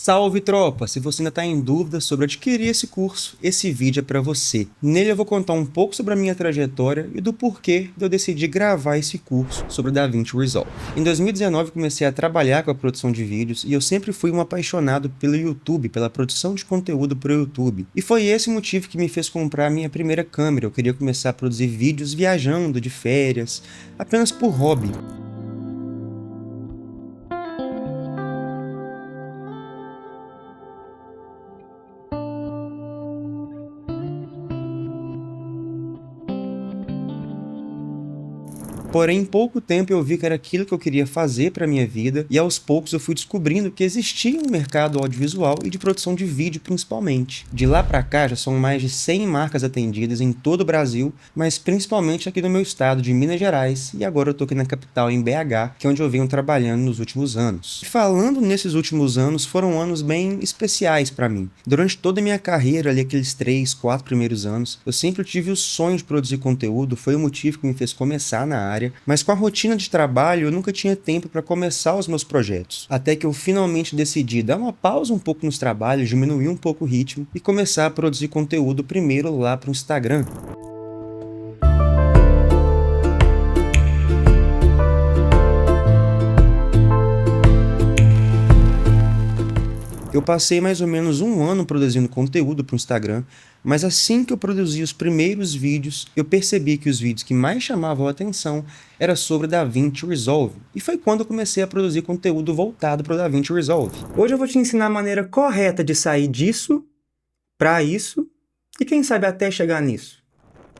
Salve tropa! Se você ainda está em dúvida sobre adquirir esse curso, esse vídeo é para você. Nele eu vou contar um pouco sobre a minha trajetória e do porquê de eu decidir gravar esse curso sobre DaVinci Resolve. Em 2019 comecei a trabalhar com a produção de vídeos e eu sempre fui um apaixonado pelo YouTube, pela produção de conteúdo para o YouTube. E foi esse motivo que me fez comprar a minha primeira câmera. Eu queria começar a produzir vídeos viajando, de férias, apenas por hobby. Porém, em pouco tempo eu vi que era aquilo que eu queria fazer para minha vida e aos poucos eu fui descobrindo que existia um mercado audiovisual e de produção de vídeo principalmente. De lá para cá já são mais de 100 marcas atendidas em todo o Brasil, mas principalmente aqui no meu estado de Minas Gerais, e agora eu tô aqui na capital, em BH, que é onde eu venho trabalhando nos últimos anos. E falando nesses últimos anos, foram anos bem especiais para mim. Durante toda a minha carreira, ali aqueles 3, 4 primeiros anos, eu sempre tive o sonho de produzir conteúdo, foi o motivo que me fez começar na área. Mas com a rotina de trabalho eu nunca tinha tempo para começar os meus projetos. Até que eu finalmente decidi dar uma pausa um pouco nos trabalhos, diminuir um pouco o ritmo e começar a produzir conteúdo primeiro lá para o Instagram. Eu passei mais ou menos um ano produzindo conteúdo para o Instagram, mas assim que eu produzi os primeiros vídeos, eu percebi que os vídeos que mais chamavam a atenção era sobre DaVinci Resolve. E foi quando eu comecei a produzir conteúdo voltado para o DaVinci Resolve. Hoje eu vou te ensinar a maneira correta de sair disso para isso e quem sabe até chegar nisso.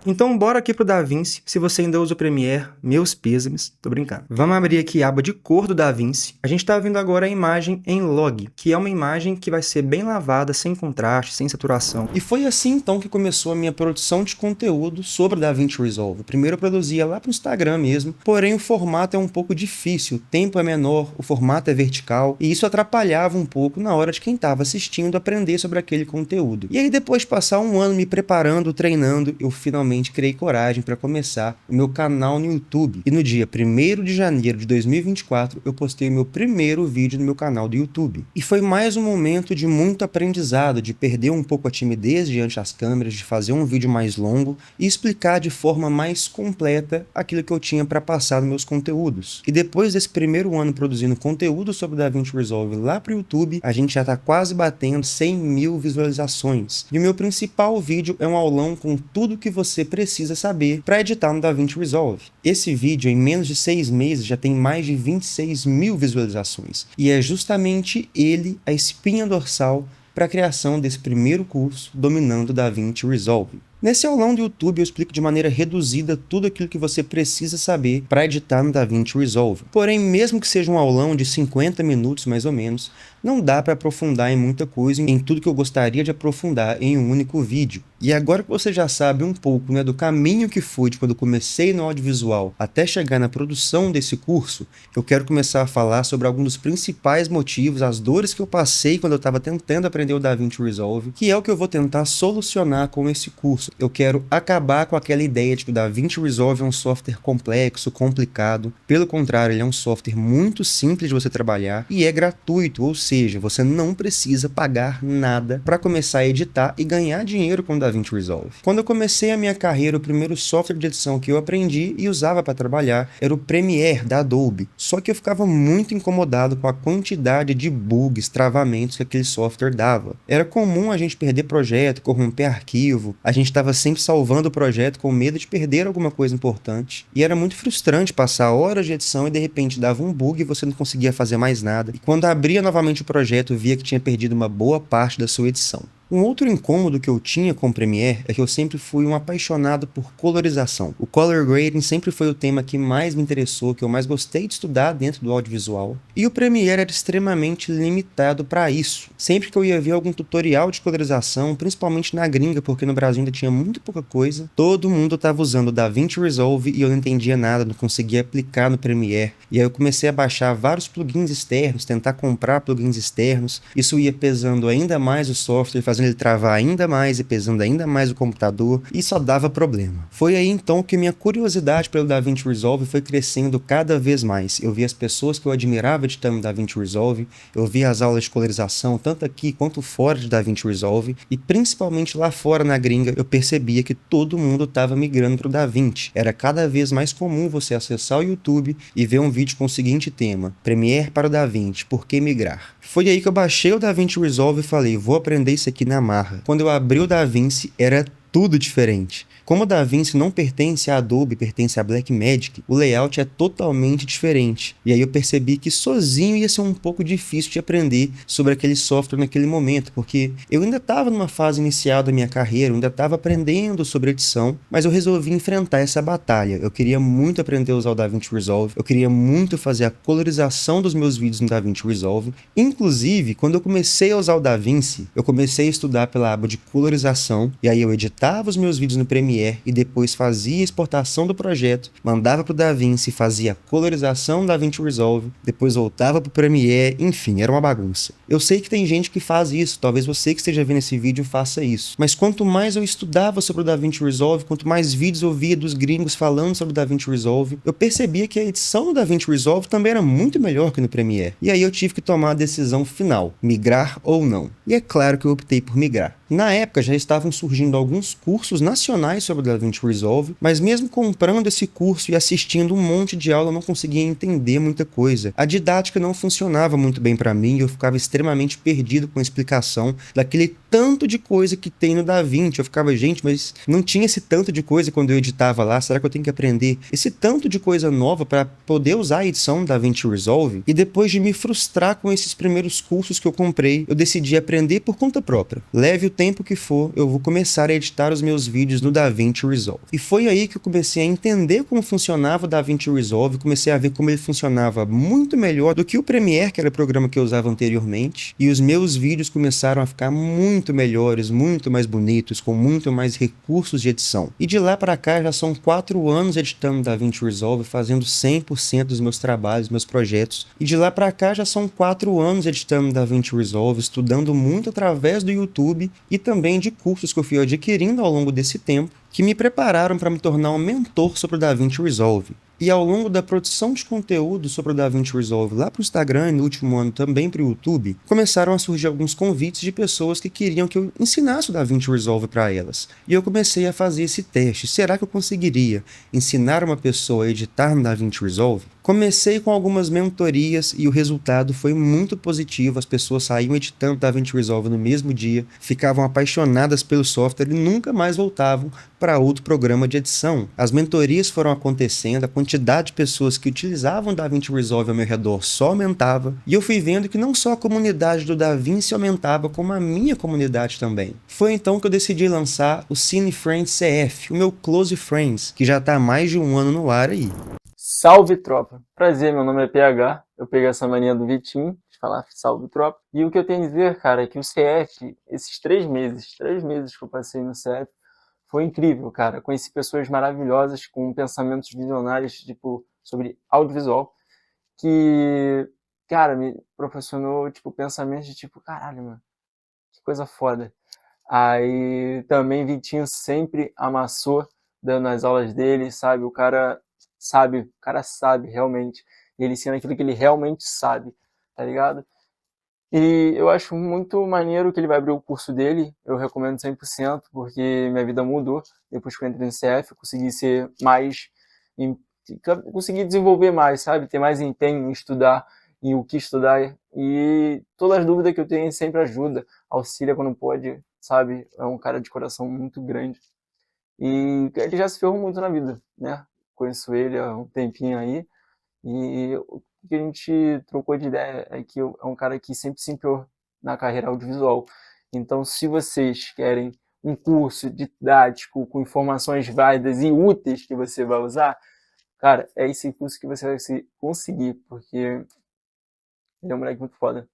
Então bora aqui pro DaVinci. Se você ainda usa o Premiere, meus pêsames, tô brincando. Vamos abrir aqui a aba de cor do DaVinci. A gente tá vendo agora a imagem em log, que é uma imagem que vai ser bem lavada, sem contraste, sem saturação. E foi assim então que começou a minha produção de conteúdo sobre o DaVinci Resolve. Primeiro eu produzia lá pro Instagram mesmo, porém o formato é um pouco difícil, o tempo é menor, o formato é vertical, e isso atrapalhava um pouco na hora de quem tava assistindo aprender sobre aquele conteúdo. E aí depois de passar um ano me preparando, treinando, eu finalmente criei coragem para começar o meu canal no YouTube. E no dia 1º de janeiro de 2024, eu postei meu primeiro vídeo no meu canal do YouTube. E foi mais um momento de muito aprendizado, de perder um pouco a timidez diante das câmeras, de fazer um vídeo mais longo e explicar de forma mais completa aquilo que eu tinha para passar nos meus conteúdos. E depois desse primeiro ano produzindo conteúdo sobre o DaVinci Resolve lá para o YouTube, a gente já está quase batendo 100 mil visualizações. E o meu principal vídeo é um aulão com tudo que você precisa saber para editar no DaVinci Resolve. Esse vídeo, em menos de 6 meses, já tem mais de 26 mil visualizações. E é justamente ele a espinha dorsal para a criação desse primeiro curso dominando o DaVinci Resolve. Nesse aulão do YouTube eu explico de maneira reduzida tudo aquilo que você precisa saber para editar no DaVinci Resolve. Porém, mesmo que seja um aulão de 50 minutos mais ou menos, não dá para aprofundar em muita coisa, em tudo que eu gostaria de aprofundar em um único vídeo. E agora que você já sabe um pouco, do caminho que foi de quando eu comecei no audiovisual até chegar na produção desse curso, eu quero começar a falar sobre alguns dos principais motivos, as dores que eu passei quando eu estava tentando aprender o DaVinci Resolve, que é o que eu vou tentar solucionar com esse curso. Eu quero acabar com aquela ideia de que o DaVinci Resolve é um software complexo, complicado. Pelo contrário, ele é um software muito simples de você trabalhar e é gratuito, ou seja, você não precisa pagar nada para começar a editar e ganhar dinheiro com o DaVinci Resolve. Quando eu comecei a minha carreira, o primeiro software de edição que eu aprendi e usava para trabalhar era o Premiere da Adobe. Só que eu ficava muito incomodado com a quantidade de bugs, travamentos que aquele software dava. Era comum a gente perder projeto, corromper arquivo, a gente estava sempre salvando o projeto com medo de perder alguma coisa importante. E era muito frustrante passar horas de edição e de repente dava um bug e você não conseguia fazer mais nada. E quando abria novamente o projeto, via que tinha perdido uma boa parte da sua edição. Um outro incômodo que eu tinha com o Premiere é que eu sempre fui um apaixonado por colorização. O color grading sempre foi o tema que mais me interessou, que eu mais gostei de estudar dentro do audiovisual. E o Premiere era extremamente limitado para isso. Sempre que eu ia ver algum tutorial de colorização, principalmente na gringa, porque no Brasil ainda tinha muito pouca coisa, todo mundo estava usando o DaVinci Resolve e eu não entendia nada, não conseguia aplicar no Premiere. E aí eu comecei a baixar vários plugins externos, tentar comprar plugins externos. Isso ia pesando ainda mais o software, fazendo ele travar ainda mais e pesando ainda mais o computador, e só dava problema. Foi aí então que minha curiosidade pelo DaVinci Resolve foi crescendo cada vez mais. Eu vi as pessoas que eu admirava editando DaVinci Resolve, eu vi as aulas de colorização, tanto aqui quanto fora de DaVinci Resolve, e principalmente lá fora na gringa, eu percebia que todo mundo estava migrando para o DaVinci. Era cada vez mais comum você acessar o YouTube e ver um vídeo com o seguinte tema: Premiere para o DaVinci, por que migrar? Foi aí que eu baixei o DaVinci Resolve e falei, vou aprender isso aqui na marra. Quando eu abri o DaVinci, era tudo diferente. Como o DaVinci não pertence à Adobe, pertence à Blackmagic, o layout é totalmente diferente. E aí eu percebi que sozinho ia ser um pouco difícil de aprender sobre aquele software naquele momento, porque eu ainda estava numa fase inicial da minha carreira, eu ainda estava aprendendo sobre edição, mas eu resolvi enfrentar essa batalha. Eu queria muito aprender a usar o DaVinci Resolve, eu queria muito fazer a colorização dos meus vídeos no DaVinci Resolve. Inclusive, quando eu comecei a usar o DaVinci, eu comecei a estudar pela aba de colorização, e aí eu editava os meus vídeos no Premiere e depois fazia a exportação do projeto, mandava para o DaVinci, fazia a colorização do DaVinci Resolve, depois voltava para o Premiere, enfim, era uma bagunça. Eu sei que tem gente que faz isso, talvez você que esteja vendo esse vídeo faça isso, mas quanto mais eu estudava sobre o DaVinci Resolve, quanto mais vídeos eu via dos gringos falando sobre o DaVinci Resolve, eu percebia que a edição do DaVinci Resolve também era muito melhor que no Premiere. E aí eu tive que tomar a decisão final, migrar ou não. E é claro que eu optei por migrar. Na época já estavam surgindo alguns cursos nacionais sobre o DaVinci Resolve, mas mesmo comprando esse curso e assistindo um monte de aula eu não conseguia entender muita coisa. A didática não funcionava muito bem para mim e eu ficava extremamente perdido com a explicação daquele tanto de coisa que tem no DaVinci. Eu ficava, gente, mas não tinha esse tanto de coisa quando eu editava lá, será que eu tenho que aprender esse tanto de coisa nova para poder usar a edição do DaVinci Resolve? E depois de me frustrar com esses primeiros cursos que eu comprei, eu decidi aprender por conta própria. Leve o tempo que for, eu vou começar a editar os meus vídeos no DaVinci Resolve. E foi aí que eu comecei a entender como funcionava o DaVinci Resolve, comecei a ver como ele funcionava muito melhor do que o Premiere, que era o programa que eu usava anteriormente, e os meus vídeos começaram a ficar muito melhores, muito mais bonitos, com muito mais recursos de edição. E de lá para cá já são 4 anos editando DaVinci Resolve, fazendo 100% dos meus trabalhos, meus projetos. E de lá para cá já são 4 anos editando DaVinci Resolve, estudando muito através do YouTube e também de cursos que eu fui adquirindo ao longo desse tempo, que me prepararam para me tornar um mentor sobre o DaVinci Resolve. E ao longo da produção de conteúdo sobre o DaVinci Resolve lá para o Instagram e no último ano também para o YouTube, começaram a surgir alguns convites de pessoas que queriam que eu ensinasse o DaVinci Resolve para elas. E eu comecei a fazer esse teste. Será que eu conseguiria ensinar uma pessoa a editar no DaVinci Resolve? Comecei com algumas mentorias e o resultado foi muito positivo. As pessoas saíam editando DaVinci Resolve no mesmo dia, ficavam apaixonadas pelo software e nunca mais voltavam para outro programa de edição. As mentorias foram acontecendo, a quantidade de pessoas que utilizavam o DaVinci Resolve ao meu redor só aumentava, e eu fui vendo que não só a comunidade do DaVinci aumentava, como a minha comunidade também. Foi então que eu decidi lançar o Cine Friends CF, o meu Close Friends, que já está há mais de um ano no ar aí. Salve, tropa! Prazer, meu nome é PH. Eu peguei essa mania do Vitinho de falar salve, tropa. E o que eu tenho a dizer, cara, é que o CF, esses 3 meses que eu passei no CF, foi incrível, cara. Conheci pessoas maravilhosas com pensamentos visionários, tipo, sobre audiovisual, que, cara, me proporcionou, tipo, pensamentos de tipo, caralho, mano, que coisa foda. Aí também Vitinho sempre amassou dando as aulas dele, sabe? O cara sabe realmente. E ele ensina aquilo que ele realmente sabe, tá ligado? E eu acho muito maneiro que ele vai abrir o curso dele, eu recomendo 100%, porque minha vida mudou. Depois que eu entrei no CF, eu consegui ser mais, consegui desenvolver mais, sabe? Ter mais empenho em estudar, em o que estudar. E todas as dúvidas que eu tenho ele sempre ajuda, auxilia quando pode, sabe? É um cara de coração muito grande. E ele já se ferrou muito na vida, né? Conheço ele há um tempinho aí. E o que a gente trocou de ideia é que é um cara que sempre se empenhou na carreira audiovisual. Então, se vocês querem um curso didático com informações válidas e úteis que você vai usar, cara, é esse curso que você vai conseguir, porque ele é um moleque muito foda.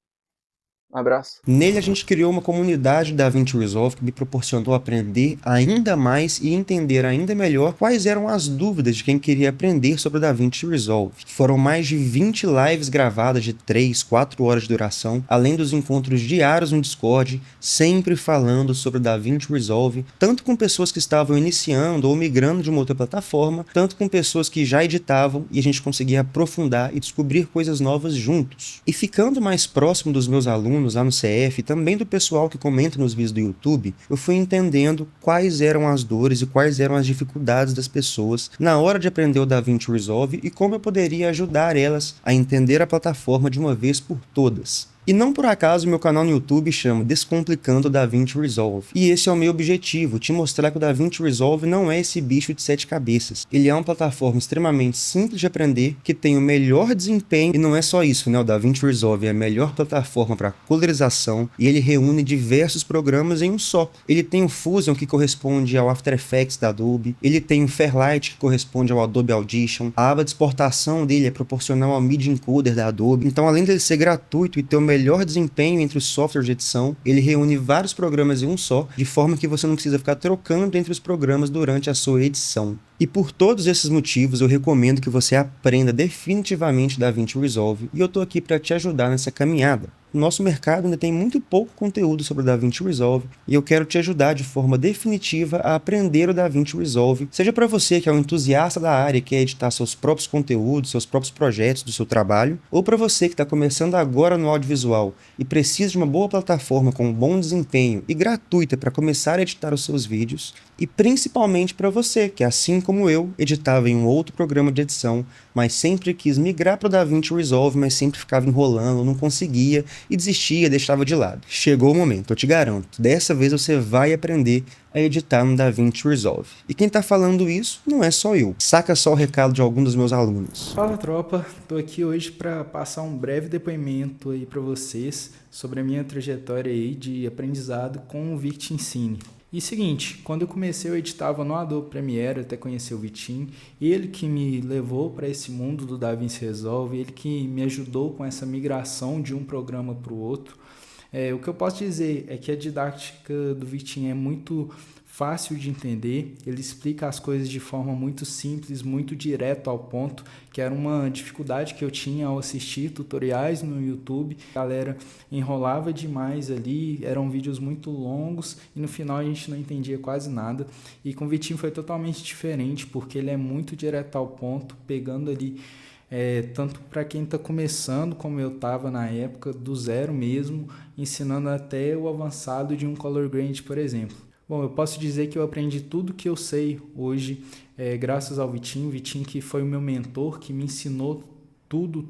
Um abraço. Nele a gente criou uma comunidade da DaVinci Resolve que me proporcionou aprender ainda mais e entender ainda melhor quais eram as dúvidas de quem queria aprender sobre o DaVinci Resolve. Foram mais de 20 lives gravadas de 3, 4 horas de duração, além dos encontros diários no Discord, sempre falando sobre o DaVinci Resolve, tanto com pessoas que estavam iniciando ou migrando de uma outra plataforma, tanto com pessoas que já editavam, e a gente conseguia aprofundar e descobrir coisas novas juntos. E ficando mais próximo dos meus alunos lá no CF e também do pessoal que comenta nos vídeos do YouTube, eu fui entendendo quais eram as dores e quais eram as dificuldades das pessoas na hora de aprender o DaVinci Resolve e como eu poderia ajudar elas a entender a plataforma de uma vez por todas. E não por acaso meu canal no YouTube chama Descomplicando o DaVinci Resolve. E esse é o meu objetivo, te mostrar que o DaVinci Resolve não é esse bicho de 7 cabeças. Ele é uma plataforma extremamente simples de aprender, que tem o melhor desempenho, e não é só isso, né? O DaVinci Resolve é a melhor plataforma para colorização, e ele reúne diversos programas em um só. Ele tem o Fusion, que corresponde ao After Effects da Adobe, ele tem o Fairlight, que corresponde ao Adobe Audition, a aba de exportação dele é proporcional ao Media Encoder da Adobe. Então, além dele ser gratuito e ter o melhor desempenho entre os softwares de edição, ele reúne vários programas em um só, de forma que você não precisa ficar trocando entre os programas durante a sua edição. E por todos esses motivos, eu recomendo que você aprenda definitivamente DaVinci Resolve, e eu tô aqui para te ajudar nessa caminhada. O nosso mercado ainda tem muito pouco conteúdo sobre o DaVinci Resolve, e eu quero te ajudar de forma definitiva a aprender o DaVinci Resolve, seja para você que é um entusiasta da área e quer editar seus próprios conteúdos, seus próprios projetos do seu trabalho, ou para você que está começando agora no audiovisual e precisa de uma boa plataforma com um bom desempenho e gratuita para começar a editar os seus vídeos, e principalmente para você que, assim como eu, editava em um outro programa de edição, mas sempre quis migrar para o DaVinci Resolve, mas sempre ficava enrolando, não conseguia, e desistia, deixava de lado. Chegou o momento, eu te garanto, dessa vez você vai aprender a editar no DaVinci Resolve. E quem tá falando isso não é só eu. Saca só o recado de algum dos meus alunos. Fala tropa, tô aqui hoje para passar um breve depoimento aí para vocês sobre a minha trajetória aí de aprendizado com o Vict Ensine. E seguinte, quando eu comecei eu editava no Adobe Premiere até conhecer o Vitinho, ele que me levou para esse mundo do DaVinci Resolve, ele que me ajudou com essa migração de um programa para o outro. O que eu posso dizer é que a didática do Vitinho é muito fácil de entender, ele explica as coisas de forma muito simples, muito direto ao ponto, que era uma dificuldade que eu tinha ao assistir tutoriais no YouTube. A galera enrolava demais ali, eram vídeos muito longos e no final a gente não entendia quase nada. E com o Vitinho foi totalmente diferente, porque ele é muito direto ao ponto, pegando ali tanto para quem está começando, como eu estava na época, do zero mesmo, ensinando até o avançado de um color grade, por exemplo. Bom, eu posso dizer que eu aprendi tudo que eu sei hoje graças ao Vitinho que foi o meu mentor, que me ensinou tudo,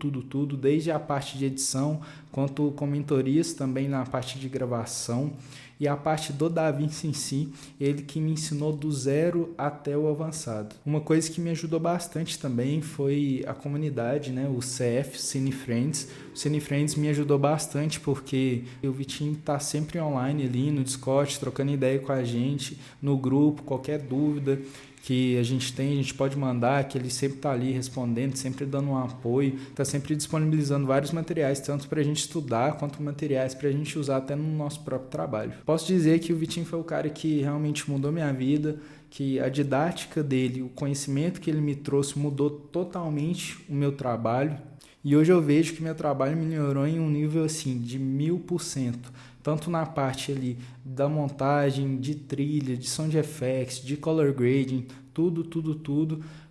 desde a parte de edição, quanto com mentorias também na parte de gravação e a parte do DaVinci em si, ele que me ensinou do zero até o avançado. Uma coisa que me ajudou bastante também foi a comunidade, né? O CF, Cine Friends. O Cine Friends me ajudou bastante porque o Vitinho tá sempre online ali no Discord, trocando ideia com a gente, no grupo, qualquer dúvida que a gente tem, a gente pode mandar, que ele sempre está ali respondendo, sempre dando um apoio, está sempre disponibilizando vários materiais, tanto para a gente estudar, quanto materiais para a gente usar até no nosso próprio trabalho. Posso dizer que o Vitinho foi o cara que realmente mudou minha vida, que a didática dele, o conhecimento que ele me trouxe mudou totalmente o meu trabalho, e hoje eu vejo que meu trabalho melhorou em um nível assim de 1000%. Tanto na parte ali da montagem, de trilha, de sound effects, de color grading, tudo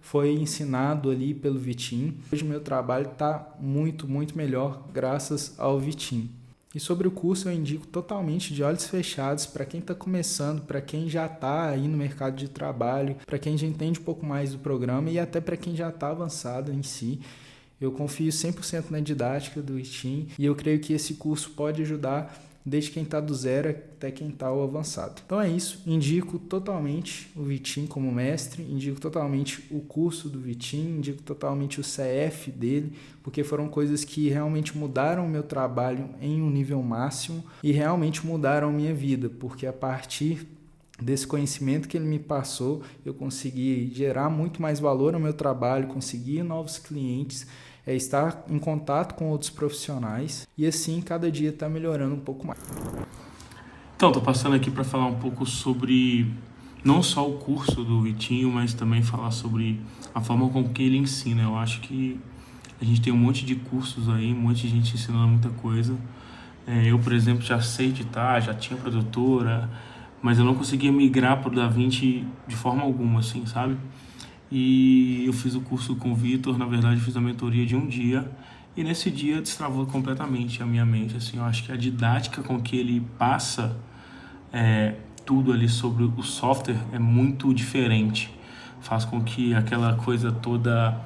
foi ensinado ali pelo Vitinho. Hoje meu trabalho está muito melhor graças ao Vitinho. E sobre o curso eu indico totalmente de olhos fechados para quem está começando, para quem já está aí no mercado de trabalho, para quem já entende um pouco mais do programa e até para quem já está avançado em si. Eu confio 100% na didática do Vitinho e eu creio que esse curso pode ajudar desde quem está do zero até quem está ao avançado. Então é isso, indico totalmente o Vitinho como mestre, indico totalmente o curso do Vitinho, indico totalmente o CF dele, porque foram coisas que realmente mudaram o meu trabalho em um nível máximo e realmente mudaram a minha vida, porque a partir desse conhecimento que ele me passou, eu consegui gerar muito mais valor ao meu trabalho, conseguir novos clientes, é estar em contato com outros profissionais e assim cada dia estar melhorando um pouco mais. Então, tô passando aqui para falar um pouco sobre não só o curso do Vitinho, mas também falar sobre a forma com que ele ensina. Eu acho que a gente tem um monte de cursos aí, um monte de gente ensinando muita coisa. Eu, por exemplo, já sei editar, já tinha produtora, mas eu não conseguia migrar para o DaVinci de forma alguma, assim, sabe? E eu fiz o curso com o Vitor, na verdade eu fiz a mentoria de um dia, e nesse dia destravou completamente a minha mente, assim, eu acho que a didática com que ele passa tudo ali sobre o software é muito diferente, faz com que aquela coisa toda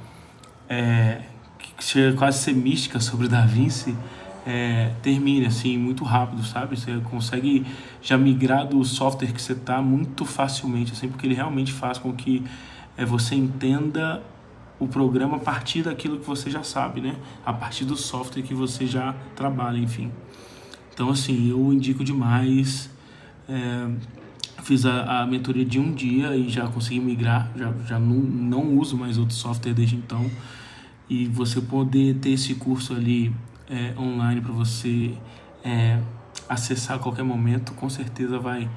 que chega quase a ser mística sobre o DaVinci termine assim muito rápido, sabe? Você consegue já migrar do software que você está muito facilmente, assim, porque ele realmente faz com que você entenda o programa a partir daquilo que você já sabe, né? A partir do software que você já trabalha, enfim. Então, assim, eu indico demais. Fiz a mentoria de um dia e já consegui migrar, já não uso mais outro software desde então. E você poder ter esse curso ali online para você acessar a qualquer momento, com certeza vai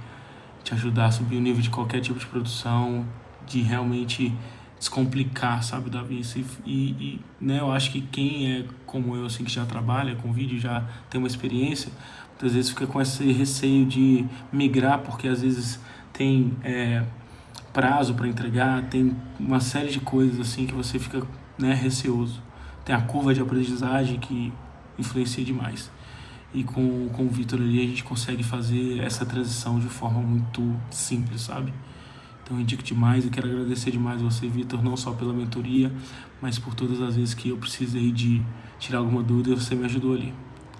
te ajudar a subir o nível de qualquer tipo de produção, de realmente descomplicar, sabe, DaVinci. E né, eu acho que quem é como eu, assim, que já trabalha com vídeo, já tem uma experiência, muitas vezes fica com esse receio de migrar, porque às vezes tem prazo para entregar, tem uma série de coisas assim que você fica, né, receoso. Tem a curva de aprendizagem que influencia demais. E com o Vitor ali a gente consegue fazer essa transição de forma muito simples, sabe? Então eu indico demais e quero agradecer demais você, Vitor, não só pela mentoria, mas por todas as vezes que eu precisei de tirar alguma dúvida, você me ajudou ali.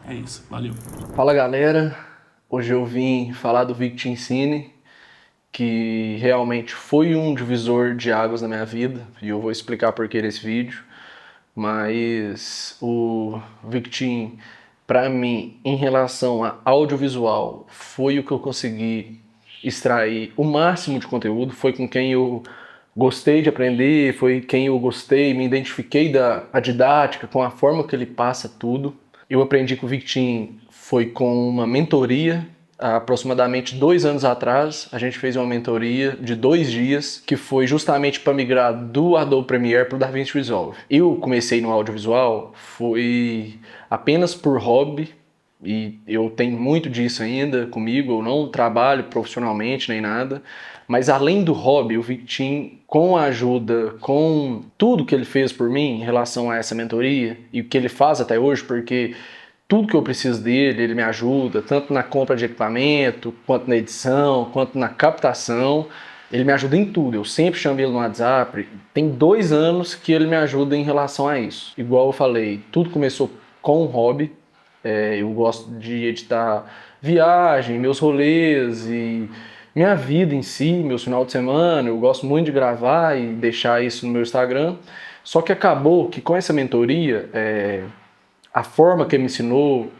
É isso, valeu. Fala galera, hoje eu vim falar do Vict Ensine, que realmente foi um divisor de águas na minha vida, e eu vou explicar por que nesse vídeo, mas o Victim, para mim, em relação a audiovisual, foi o que eu consegui extrair o máximo de conteúdo, foi com quem eu gostei de aprender, foi quem eu gostei, me identifiquei a didática, com a forma que ele passa tudo. Eu aprendi com o Victim foi com uma mentoria. Há aproximadamente 2 anos atrás, a gente fez uma mentoria de 2 dias, que foi justamente para migrar do Adobe Premiere para o DaVinci Resolve. Eu comecei no audiovisual, foi apenas por hobby, e eu tenho muito disso ainda comigo, eu não trabalho profissionalmente nem nada, mas além do hobby, o Victim, com a ajuda, com tudo que ele fez por mim em relação a essa mentoria, e o que ele faz até hoje, porque tudo que eu preciso dele, ele me ajuda, tanto na compra de equipamento, quanto na edição, quanto na captação. Ele me ajuda em tudo, eu sempre chamo ele no WhatsApp. Tem 2 anos que ele me ajuda em relação a isso. Igual eu falei, tudo começou com um hobby. Eu gosto de editar viagem, meus rolês e minha vida em si, meus final de semana. Eu gosto muito de gravar e deixar isso no meu Instagram. Só que acabou que com essa mentoria, a forma que ele me ensinou,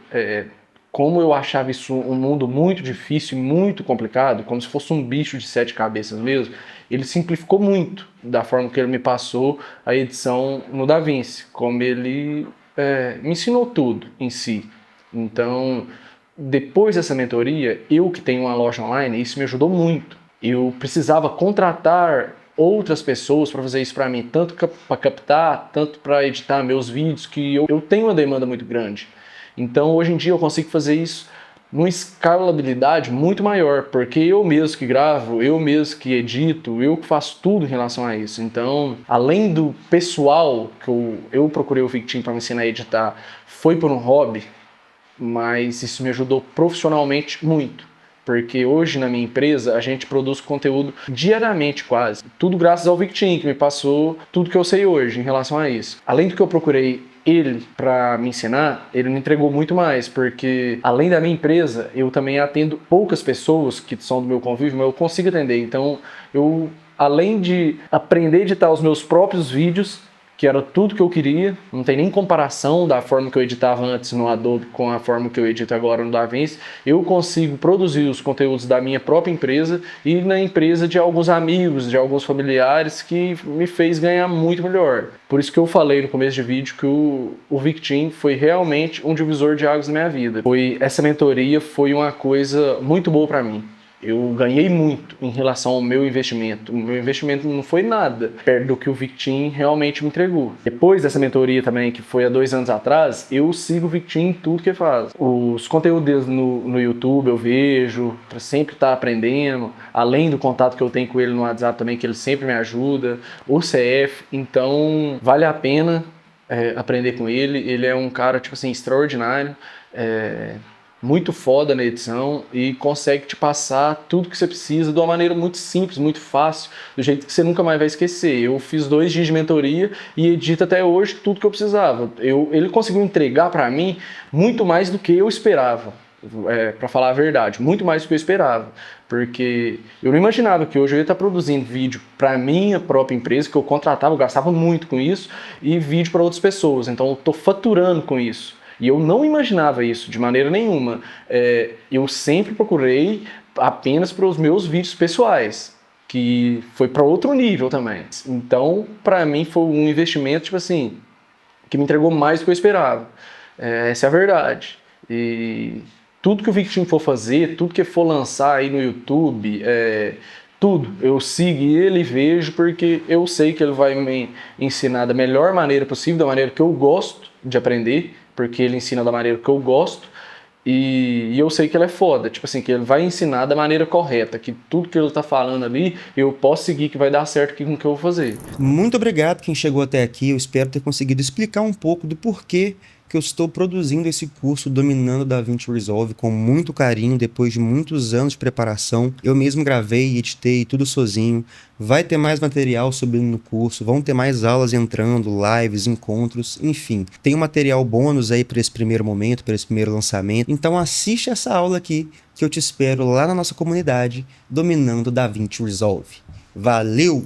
como eu achava isso um mundo muito difícil e muito complicado, como se fosse um bicho de 7 cabeças mesmo, ele simplificou muito da forma que ele me passou a edição no DaVinci, como ele me ensinou tudo em si. Então, depois dessa mentoria, eu que tenho uma loja online, isso me ajudou muito. Eu precisava contratar outras pessoas para fazer isso para mim, tanto para captar, tanto para editar meus vídeos, que eu tenho uma demanda muito grande. Então hoje em dia eu consigo fazer isso numa escalabilidade muito maior, porque eu mesmo que gravo, eu mesmo que edito, eu que faço tudo em relação a isso. Então, além do pessoal que eu procurei o Victim para me ensinar a editar, foi por um hobby, mas isso me ajudou profissionalmente muito. Porque hoje na minha empresa a gente produz conteúdo diariamente quase. Tudo graças ao Victim, que me passou tudo que eu sei hoje em relação a isso. Além do que eu procurei ele para me ensinar, ele me entregou muito mais, porque além da minha empresa, eu também atendo poucas pessoas que são do meu convívio, mas eu consigo atender. Então, eu, além de aprender a editar os meus próprios vídeos, que era tudo que eu queria, não tem nem comparação da forma que eu editava antes no Adobe com a forma que eu edito agora no DaVinci. Eu consigo produzir os conteúdos da minha própria empresa e na empresa de alguns amigos, de alguns familiares, que me fez ganhar muito melhor. Por isso que eu falei no começo de vídeo que o Victim foi realmente um divisor de águas na minha vida. Essa mentoria foi uma coisa muito boa para mim. Eu ganhei muito em relação ao meu investimento. O meu investimento não foi nada perto do que o Victim realmente me entregou. Depois dessa mentoria também, que foi há 2 anos atrás, eu sigo o Victim em tudo que ele faz. Os conteúdos no YouTube eu vejo, para sempre estar aprendendo, além do contato que eu tenho com ele no WhatsApp também, que ele sempre me ajuda, o CF, então vale a pena aprender com ele. Ele é um cara, tipo assim, extraordinário, muito foda na edição e consegue te passar tudo que você precisa de uma maneira muito simples, muito fácil, do jeito que você nunca mais vai esquecer. Eu fiz 2 dias de mentoria e edito até hoje tudo que eu precisava. Ele conseguiu entregar para mim muito mais do que eu esperava, para falar a verdade, muito mais do que eu esperava, porque eu não imaginava que hoje eu ia estar produzindo vídeo para minha própria empresa, que eu contratava, eu gastava muito com isso, e vídeo para outras pessoas, então eu estou faturando com isso. E eu não imaginava isso de maneira nenhuma. Eu sempre procurei apenas para os meus vídeos pessoais, que foi para outro nível também. Então, para mim, foi um investimento, tipo assim, que me entregou mais do que eu esperava. Essa é a verdade. E tudo que o Victim for fazer, tudo que for lançar aí no YouTube, tudo, eu sigo ele e vejo, porque eu sei que ele vai me ensinar da melhor maneira possível, da maneira que eu gosto de aprender, porque ele ensina da maneira que eu gosto, e eu sei que ele é foda, tipo assim, que ele vai ensinar da maneira correta, que tudo que ele tá falando ali, eu posso seguir, que vai dar certo com o que eu vou fazer. Muito obrigado quem chegou até aqui, eu espero ter conseguido explicar um pouco do porquê que eu estou produzindo esse curso Dominando DaVinci Resolve com muito carinho, depois de muitos anos de preparação. Eu mesmo gravei e editei tudo sozinho. Vai ter mais material subindo no curso, vão ter mais aulas entrando, lives, encontros, enfim. Tem um material bônus aí para esse primeiro momento, para esse primeiro lançamento. Então assiste essa aula aqui, que eu te espero lá na nossa comunidade, Dominando DaVinci Resolve. Valeu!